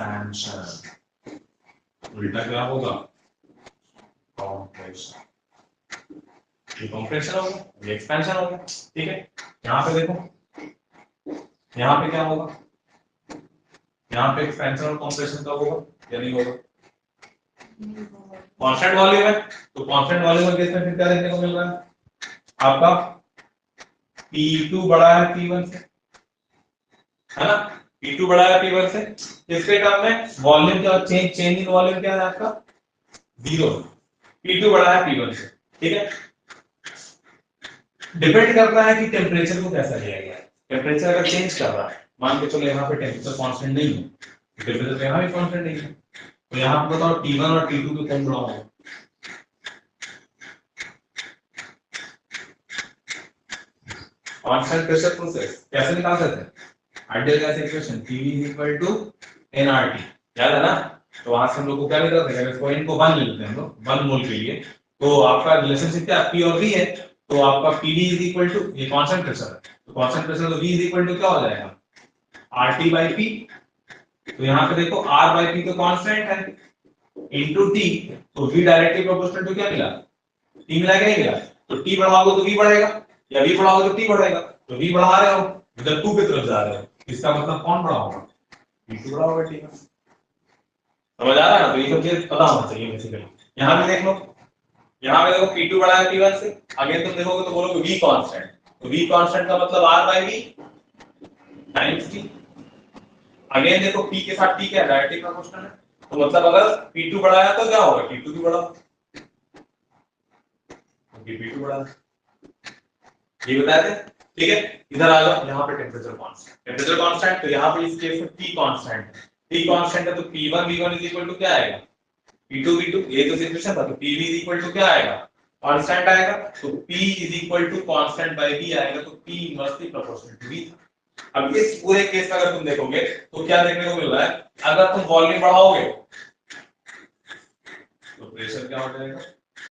Expansion, उल्टा क्या होगा, कॉम्प्रेशन। ये कॉम्प्रेशन हो गया, ये एक्सपेंशन हो गया, ठीक है। यहाँ पे देखो, यहाँ पे क्या होगा, यहाँ पे एक्सपेंशन और कॉम्प्रेशन कब होगा या नहीं होगा, कांस्टेंट वॉल्यूम है, तो कांस्टेंट वॉल्यूम के केस में फिर क्या देखने को मिल रहा है आपका, P2 बड़ा है P1 से, है ना, P2 बड़ा है P1 से, इसके टर्म में वॉल्यूम क्या, चेंज इन वॉल्यूम क्या है आपका, 0, P2 बड़ा है P1 से, ठीक है। डिपेंड करता है कि टेम्परेचर को कैसा लिया गया है, टेम्परेचर अगर चेंज कर रहा है, मान के चलो यहाँ पे टेम्परेचर कांस्टेंट नहीं है, टेम्परेचर तो यहाँ भी कांस्टेंट नहीं है, तो यहाँ पे बताओ T1 और T2 को कौन बड़ा होगा, कांस्टेंट प्रेशर प्रोसेस कैसे निकाल सकते हैं, ideal gas equation PV nRT, याद है ना, तो वहां से हम लोग को क्या निकालते हैं, इसको n को 1 ले लेते हैं हम लोग 1 मोल के लिए, तो आपका रिलेशनशिप क्या P और V है, तो आपका PD ये कांस्टेंट प्रेशर है, तो कांस्टेंट प्रेशर तो V क्या हो जाएगा RT by P, तो यहाँ पे देखो R by P तो कांस्टेंट है इनटू T, तो V डायरेक्टली प्रोपोर्शनल टू क्या मिला, T मिला क्या नहीं मिला, तो T बढ़ाओगे तो V बढ़ेगा या V बढ़ाओगे तो T बढ़ेगा, तो V बढ़ा रहे हो इधर 2 की तरफ जा रहे हो, इसका मतलब कौन बड़ा होगा, V2 बड़ा होगा, ठीक है, समझ आ रहा है ना, तो ये सब चीज पता होना चाहिए बेसिकली। यहाँ भी देख लो, यहाँ पे देखो P2 बड़ा है P1 से, अगेन तुम देखोगे तो बोलोगे V कांस्टेंट, तो V कांस्टेंट का मतलब R by V times T, again देखो P के साथ T क्या है, डायरेक्टली प्रोपोर्शनल है, तो मतलब अगर P2 बड़ा है तो क्या होगा, T2 भी बड़ा, क्योंकि P2 बड़ा है, ये बताया थे, ठीक है। इधर आ जाओ, यहाँ पे टेम्परेचर कांस्टेंट, तो यहाँ पे इस केस में T कांस्टेंट है, तो P1 V1 is equal to क्या आएगा, P2 V2, ये तो सिचुएशन था, तो PV इज इक्वल टू क्या आएगा, कांस्टेंट आएगा, तो P is equal to constant by V आएगा, तो P inversely proportional to V। अब इस पूरे केस में अगर तुम देखोगे तो क्या देखने को मिल रहा है, अगर तुम वॉल्यूम बढ़ाओगे तो प्रेशर क्या हो जाएगा,